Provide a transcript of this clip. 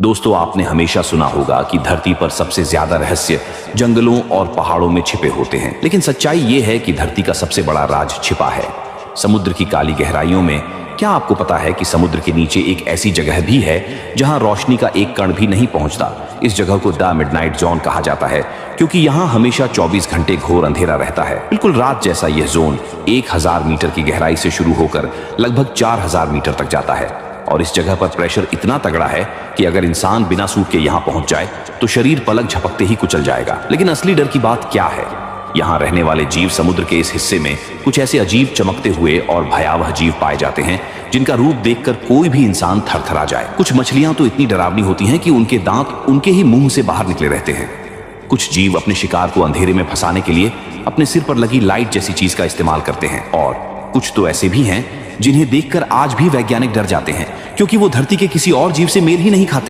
दोस्तों, आपने हमेशा सुना होगा कि धरती पर सबसे ज्यादा रहस्य जंगलों और पहाड़ों में छिपे होते हैं, लेकिन सच्चाई यह है कि धरती का सबसे बड़ा राज छिपा है समुद्र की काली गहराइयों में। क्या आपको पता है कि समुद्र के नीचे एक ऐसी जगह भी है जहां रोशनी का एक कण भी नहीं पहुंचता? इस जगह को द मिडनाइट जोन कहा जाता है क्योंकि यहां हमेशा 24 घंटे घोर अंधेरा रहता है। बिल्कुल रात जैसा यह जोन 1000 मीटर की गहराई से शुरू होकर लगभग 4000 मीटर तक जाता है और इस जगह पर प्रेशर इतना तगड़ा है कि अगर इंसान बिना सूट के यहां पहुंच जाए तो शरीर पलक झपकते ही कुचल जाएगा। लेकिन असली डर की बात क्या है? यहाँ रहने वाले जीव समुद्र के इस हिस्से में कुछ ऐसे अजीब चमकते हुए और भयावह जीव पाए जाते हैं जिनका रूप देखकर कोई भी इंसान थरथरा जाए। कुछ मछलियां तो इतनी डरावनी होती हैं कि उनके दांत उनके ही मुंह से बाहर निकले रहते हैं। कुछ जीव अपने शिकार को अंधेरे में फंसाने के लिए अपने सिर पर लगी लाइट जैसी चीज का इस्तेमाल करते हैं और कुछ तो ऐसे भी हैं जिन्हें देखकर आज भी वैज्ञानिक डर जाते हैं क्योंकि वो धरती के किसी और जीव से मेल ही नहीं खाते।